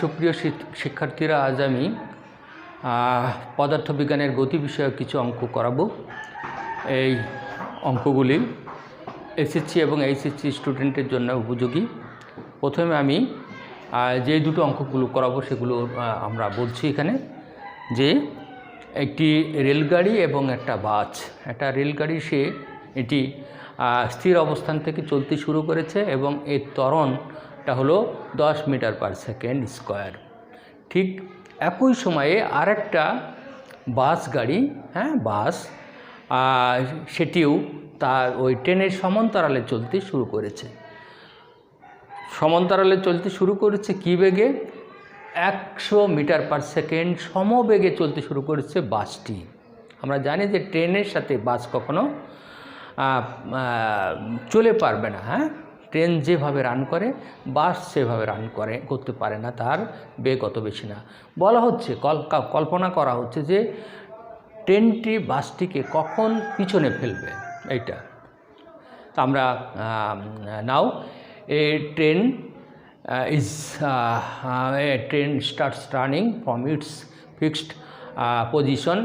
সুপ্রিয় শিক্ষার্থীরা, আজ আমি পদার্থবিজ্ঞানের গতি বিষয়ক কিছু অঙ্ক করাবো। এই অঙ্কগুলি এসএসসি এবং এইচএসসি স্টুডেন্টের জন্য উপযোগী। প্রথমে আমি যে দুটো অঙ্কগুলো করাবো সেগুলো আমরা বলছি এখানে, যে একটি রেলগাড়ি এবং একটা বাস। একটা রেলগাড়ি এটি স্থির অবস্থান থেকে চলতে শুরু করেছে এবং এর ত্বরণটা হলো 10 মিটার পার সেকেন্ড স্কোয়ার। ঠিক একই সময়ে আরেকটা বাস গাড়ি, বাস, সেটিও তার ওই ট্রেনের সমান্তরালে চলতে শুরু করেছে। সমান্তরালে চলতে শুরু করেছে কী বেগে? 100 মিটার পার সেকেন্ড সমবেগে চলতে শুরু করেছে বাসটি। আমরা জানি যে ট্রেনের সাথে বাস কখনো চলে পারবে না। ট্রেন যেভাবে রান করে বাস সেভাবে করতে পারে না, তার বেগ অত বেশি না। বলা হচ্ছে, কল্পনা করা হচ্ছে যে ট্রেনটি বাসটিকে কখন পিছনে ফেলবে। এইটা আমরা নাও এ train train starts turning from its fixed position,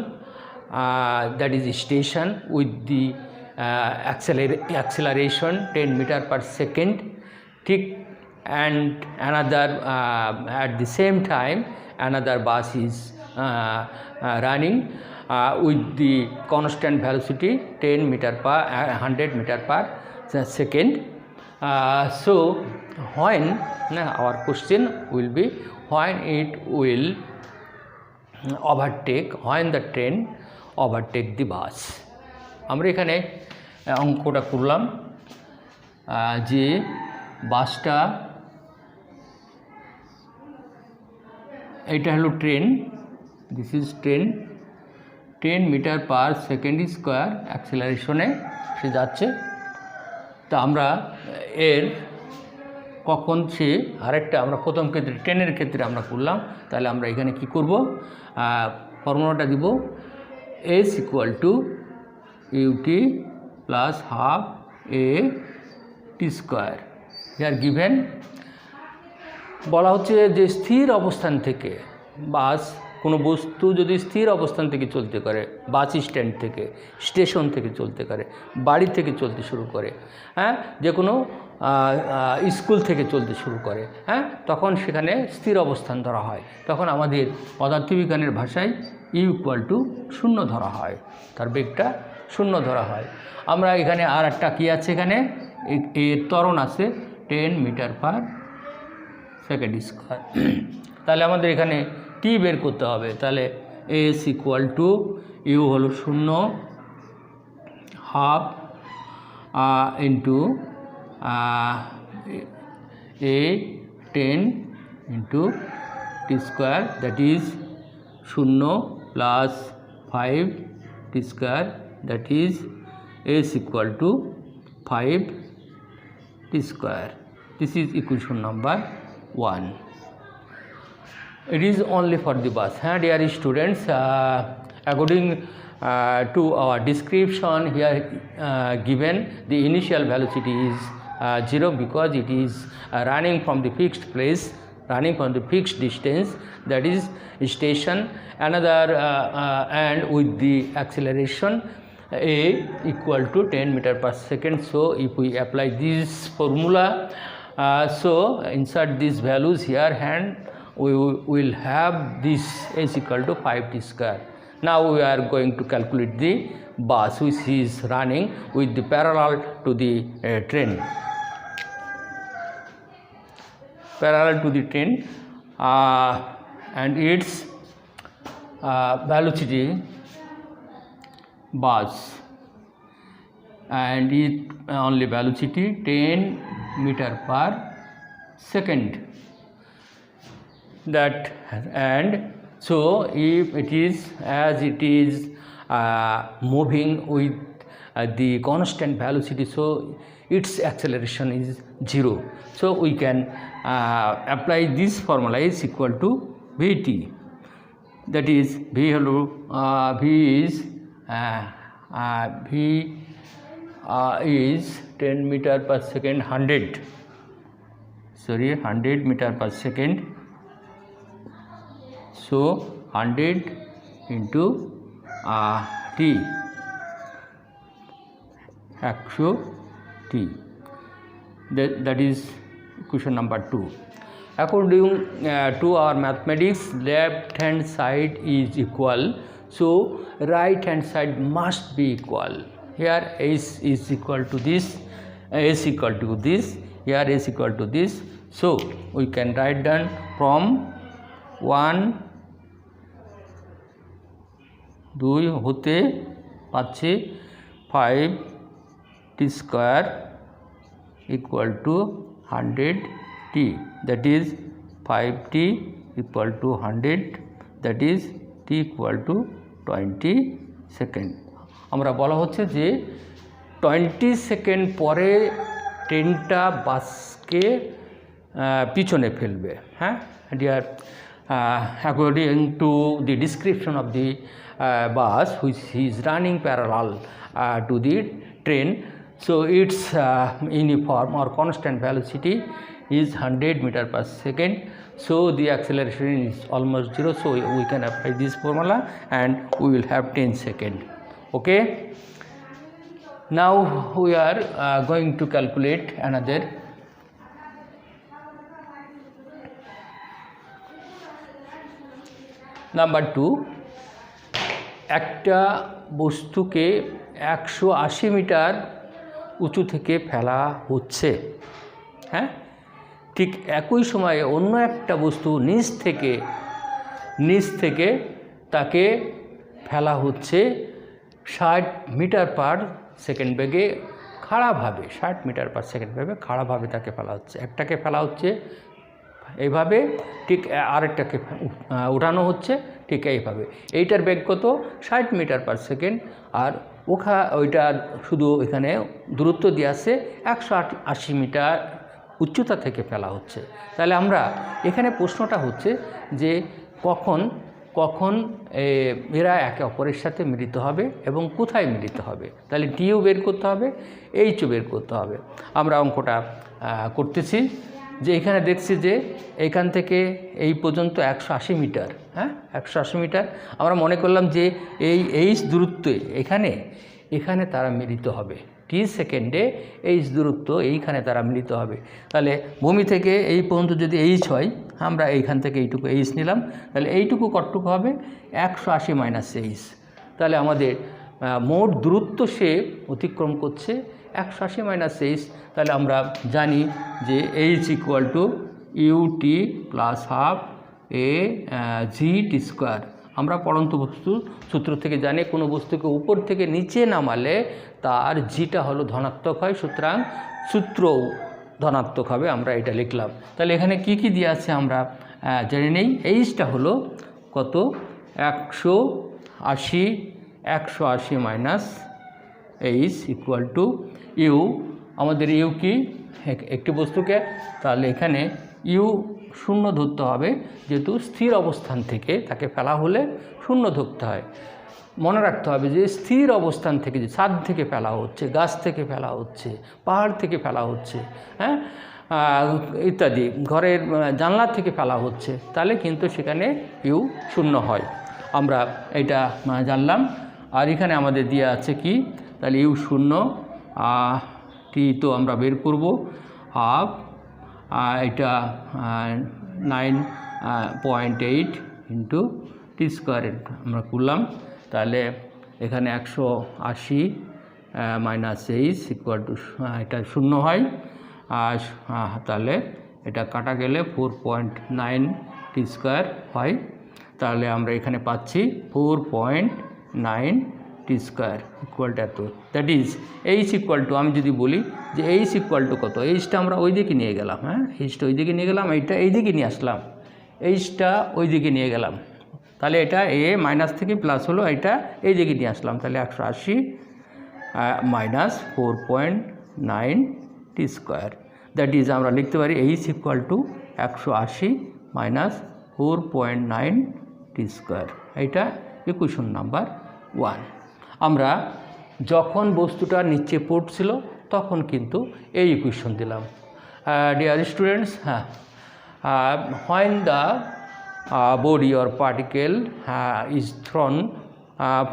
that is station, with the acceleration 10 meter per second, and another at the same time another bus is running with the constant velocity 10 meter per 100 meter per second. So when our question will be when it will overtake, when the train overtake the bus. আমরা এখানে অঙ্কটা করলাম যে বাসটা, এটা হলো train, this is train, 10 metre per second square অ্যাক্সেলারেশনে সে যাচ্ছে। তা আমরা এর কখন সে আরেকটা, আমরা প্রথম ক্ষেত্রে ট্রেনের ক্ষেত্রে আমরা করলাম, তাহলে আমরা এখানে কি করব? ফর্মুলাটা দিব S = ut plus half a t square. Here given বলা হচ্ছে যে স্থির অবস্থান থেকে বাস, কোনো বস্তু যদি স্থির অবস্থান থেকে চলতে করে, বাস স্ট্যান্ড থেকে, স্টেশন থেকে চলতে করে, বাড়ি থেকে চলতে শুরু করে, যে কোনো স্কুল থেকে চলতে শুরু করে, তখন সেখানে স্থির অবস্থান ধরা হয়। তখন আমাদের পদার্থবিজ্ঞানের ভাষায় U = 0 ধরা হয়, তার বেগটা 0 ধরা হয়। আমরা এখানে আর একটা কী আছে, এখানে এর ত্বরণ আছে 10 মিটার পার সেকেন্ড স্কোয়ার। তাহলে আমাদের এখানে টি বের করতে হবে। তাহলে S = U হলো 0, half into A10 into T square, that is 0 plus 5 T square, that is S = 5 T square. This is equation number 1. It is only for the bus. Dear students, according to our description here given, the initial velocity is 0 because it is running from the fixed place, running from the fixed distance, that is station, another and with the acceleration a equal to 10 meter per second. So if we apply this formula, so insert these values here, and we will have this S = 5 t square. Now we are going to calculate the bus which is running with the parallel to the train. Parallel to the train, and its velocity bus, and it only velocity 10 meter per second. That, and so if it is, as it is moving with the constant velocity, so its acceleration is 0. So we can apply this formula is equal to Vt, that is V is 10 meter per second, 100 meter per second, So 100 into t 100 t, that is question number 2. According to our mathematics, left hand side is equal, so right hand side must be equal. Here s is equal to this, s equal to this, here s equal to this, so we can write down from 1 2 হতে পাচ্ছে 5 t square equal to 100 t, that is 5t equal to 100, that is t equal to 20 second. আমরা বলা হচ্ছে যে 20 second পরে ট্রেনটা বাসকে পিছনে ফেলবে। হ্যাঁ dear, according to the description of the bus which is running parallel to the train, so its uniform or constant velocity is 100 meter per second, so the acceleration is almost 0, so we can apply this formula and we will have 10 seconds. Okay, now we are going to calculate another number 2. একটা বস্তুকে 180 metre উঁচু থেকে ফেলা হচ্ছে। হ্যাঁ, ঠিক একই সময়ে অন্য একটা বস্তু নিচ থেকে তাকে ফেলা হচ্ছে 60 মিটার পার সেকেন্ড বেগে খাড়াভাবে, 60 মিটার পার সেকেন্ড বেগে খাড়াভাবে তাকে ফেলা হচ্ছে। একটাকে ফেলা হচ্ছে এইভাবে, ঠিক আরেকটাকে উঠানো হচ্ছে ঠিক এইভাবে। এইটার বেগ কত? 60 মিটার পার সেকেন্ড, আর ওইটার শুধু এখানে দূরত্ব দিয়ে আছে 180 মিটার উচ্চতা থেকে ফেলা হচ্ছে। তাহলে আমরা এখানে প্রশ্নটা হচ্ছে যে কখন এরা একে অপরের সাথে মিলিত হবে এবং কোথায় মিলিত হবে। তাহলে টিও বের করতে হবে, এইচও বের করতে হবে। আমরা অঙ্কটা করতেছি যে এখানে দেখছি যে এইখান থেকে এই পর্যন্ত 180 মিটার, হ্যাঁ 180 মিটার। আমরা মনে করলাম যে এই এইচ দূরত্বে এখানে তারা মিলিত হবে, টি সেকেন্ডে এইচ দূরত্ব এইখানে তারা মিলিত হবে। তাহলে ভূমি থেকে এই পর্যন্ত যদি এইচ হয়, আমরা এইখান থেকে এইটুকু এইচ নিলাম, তাহলে এইটুকু কতটুকু হবে? 180 মাইনাস এইচ। তাহলে আমাদের মোট দূরত্ব সে অতিক্রম করছে 180 মাইনাস এইচ। তাহলে আমরা জানি যে H equal to u t plus half a g t square. আমরা পড়ন্ত বস্তু সূত্র থেকে জানি কোনো বস্তুকে উপর থেকে নিচে নামালে তার জিটা হলো ধনাত্মক হয়, সুতরাং সূত্রও ধনাত্মক হবে। আমরা এটা লিখলাম। তাহলে এখানে কি কি দিয়ে আছে আমরা জেনে নেই। এইচটা হলো কত? 180 minus H equal to u. আমাদের ইউ কি? একটি বস্তুকে, তাহলে এখানে ইউ শূন্য ধরতে হবে, যেহেতু স্থির অবস্থান থেকে তাকে ফেলা হলে শূন্য ধরতে হয়। মনে রাখতে হবে যে স্থির অবস্থান থেকে, যে ছাদ থেকে ফেলা হচ্ছে, গাছ থেকে ফেলা হচ্ছে, পাহাড় থেকে ফেলা হচ্ছে, হ্যাঁ ইত্যাদি, ঘরের জানলা থেকে ফেলা হচ্ছে, তাহলে কিন্তু সেখানে ইউ শূন্য হয়। আমরা এটা জানলাম। আর এখানে আমাদের দেওয়া আছে কি? তাহলে ইউ শূন্য, টি তো আমরা বের করব হাফ, এটা 9.8 ইন্টু টি স্কোয়ার আমরা করলাম। তাহলে এখানে 180 মাইনাস এইচ ইকুয়াল টু, এটা শূন্য হয়, আর তাহলে এটা কাটা গেলে 4.9 টি স্কোয়ার হয়। তাহলে আমরা এখানে পাচ্ছি 4.9 টি স্কোয়ার ইকুয়াল টু এত। That is H equal two, আমি যদি বলি যে এইচ ইকুয়াল টু কত, এইচটা আমরা ওই দিকে নিয়ে গেলাম, হ্যাঁ এইচটা ওই দিকে নিয়ে গেলাম, এইটা এই দিকে নিয়ে আসলাম, এইচটা ওই দিকে নিয়ে গেলাম, তাহলে এটা এ মাইনাস থেকে প্লাস হলো, এটা এই দিকে নিয়ে আসলাম, তাহলে 180 minus 4.9 T square. That is আমরা লিখতে পারি এইচ ইকুয়াল টু 180 মাইনাস 4.9 টি স্কোয়ার। এটা ইকুয়েশন নাম্বার 1। আমরা যখন বস্তুটা নিচে পড়ছিল তখন কিন্তু এই ইকুয়েশন দিলাম। Dear students, when the body or particle is thrown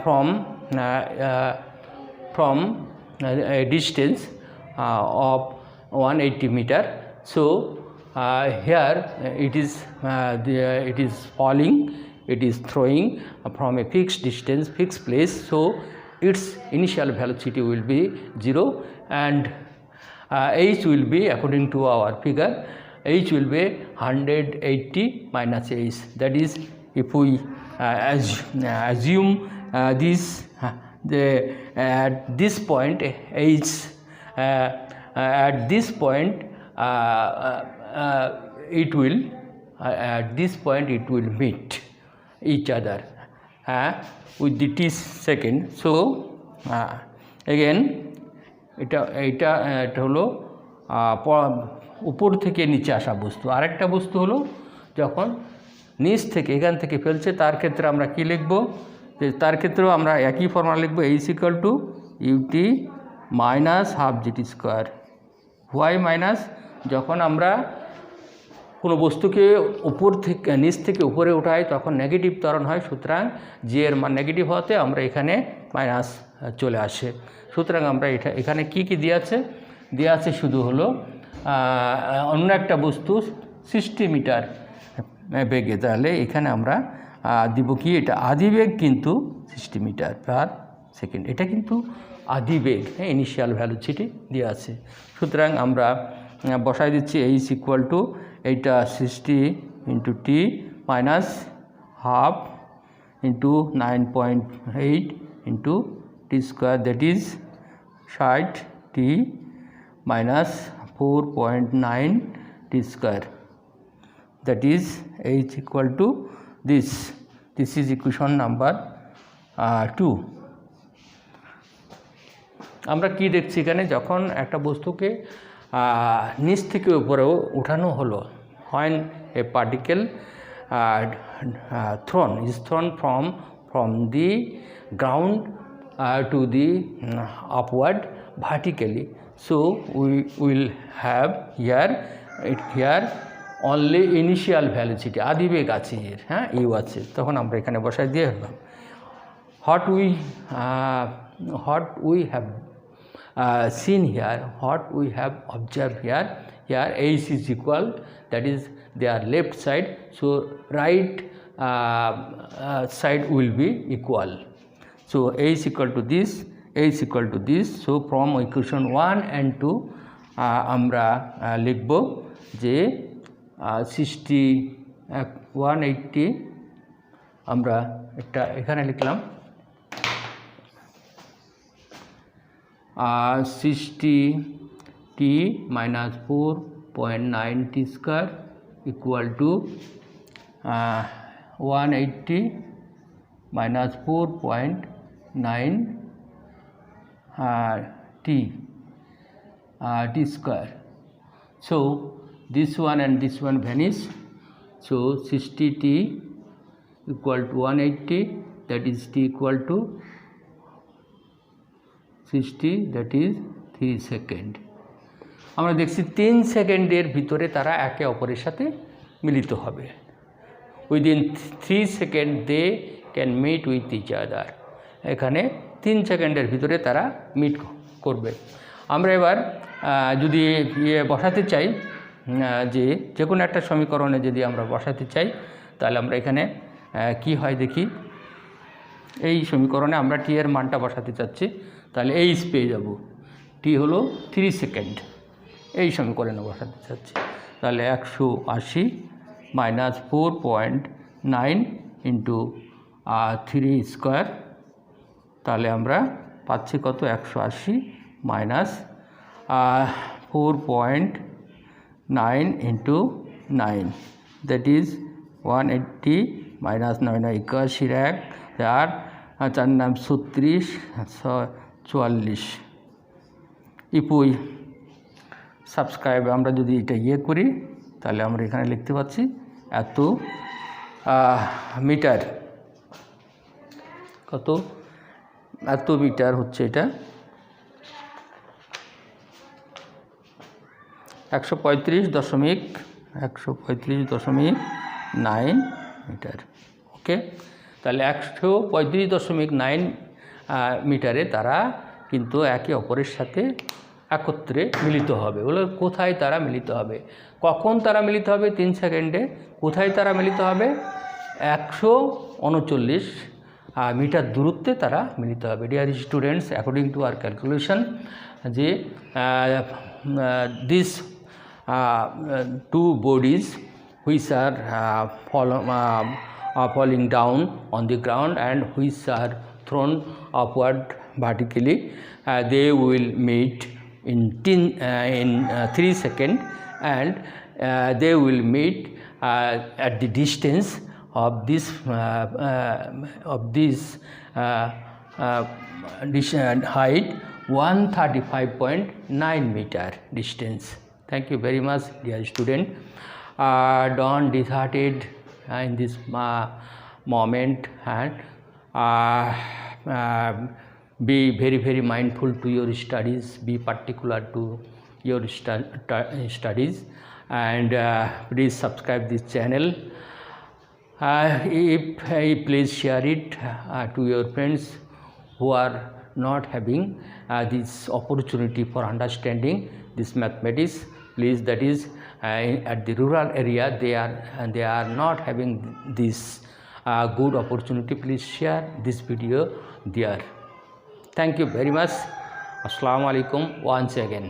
from a distance of 180 meter. So here it is falling, it is throwing from a fixed distance, fixed place. So its initial velocity will be 0, and h will be, according to our figure, h will be 180 minus h. That is, if we assume this at this point h at this point it will at this point it will meet each other with the t second. So again এটা হলো উপর থেকে নিচে আসা বস্তু। আরেকটা বস্তু হলো যখন নিচ থেকে এখান থেকে ফেলছে, তার ক্ষেত্রে আমরা কি লিখব, যে তার ক্ষেত্রেও আমরা একই ফর্মুলা লিখব, h equal to u t minus half g t square. Why minus, যখন আমরা কোনো বস্তুকে উপর থেকে নিচ থেকে উপরে উঠাই তখন নেগেটিভ ত্বরণ হয়, সুতরাং জি এর মান নেগেটিভ হতে আমরা এখানে মাইনাস চলে আসে। সুতরাং আমরা এখানে কি দেওয়া আছে শুধু হলো অন্য একটা বস্তু 60 মিটার বেগে, তাহলে এখানে আমরা দিব কি, এটা আদিবেগ কিন্তু 60 মিটার পার সেকেন্ড, এটা কিন্তু আদিবেগ, ইনিশিয়াল ভ্যালুসিটি দেওয়া আছে। সুতরাং আমরা বসাই দিচ্ছি এইচ ইকুয়াল টু এইটা 60 into T minus half into 9.8 into T square, that is 60 T minus 4.9 t square, that is h equal to this is equation number 2. আমরা কি দেখছি এখানে, যখন একটা বস্তুকে নিচ থেকে উপরেও উঠানো হলো, when a particle is thrown from the ground to the upward vertically. So we will have here only initial velocity, আদিবেগ আছে এর, ইউ আছে, তখন আমরা এখানে বসাই দিয়ে হলাম। what we have seen here, what we have observed here h is equal, that is their left side, so right side will be equal. So h equal to this, h equal to this. So from equation 1 and 2 আমরা লিখব যে 180, আমরা এটা এখানে লিখলাম 60 t minus 4.9 t square equal to 180 minus 4.9 t square. So this one and this one vanish, so 60 t equal to 180, that is t equal to 60, that is 3 second. আমরা দেখছি 3 সেকেন্ডের ভিতরে তারা একে অপরের সাথে মিলিত হবে। Within 3 second they can meet with each other, এখানে 3 সেকেন্ডের ভিতরে তারা মিট করবে। আমরা এবার যদি বসাতে চাই, যে কোনো একটা সমীকরণে যদি আমরা বসাতে চাই, তাহলে আমরা এখানে কি হয় দেখি, এই সমীকরণে আমরা টি এর মানটা বসাতে চাচ্ছি, তাহলে এইচ পেয়ে যাব, টি হলো 3 সেকেন্ড, এই সমীকরণে বসাতে চাচ্ছি, তাহলে 180 মাইনাস 4.9 ইন্টু 3 স্কোয়ার, তাহলে আমরা পাচ্ছি কত, 180 minus 4.9 into 9, that is 180 minus 9 81 এক, 4 4 নাম 36 44। ইপুই সাবস্ক্রাইব, আমরা যদি এটা করি তাহলে আমরা এখানে লিখতে পাচ্ছি এত মিটার, এত মিটার হচ্ছে এটা 135.9 মিটার। ওকে, তাহলে 135.9 মিটারে তারা কিন্তু একে অপরের সাথে একত্রে মিলিত হবে। বলে কোথায় তারা মিলিত হবে, কখন তারা মিলিত হবে? 3 সেকেন্ডে। কোথায় তারা মিলিত হবে? 139 মিটার দূরত্বে তারা মিলিত হবে। Dear students, according to our calculation, যে this two bodies which are falling down on the ground and which are thrown upward vertically, they will meet in 3 seconds, and they will meet at the distance of this height 135.9 meter distance. Thank you very much, dear student. Don't dishearted in this moment, and be very mindful to your studies, be particular to your studies, and please subscribe this channel. Please share it to your friends who are not having this opportunity for understanding this mathematics. Please, that is at the rural area, they are not having this good opportunity. Please share this video there. Thank you very much. Assalamu alaikum once again.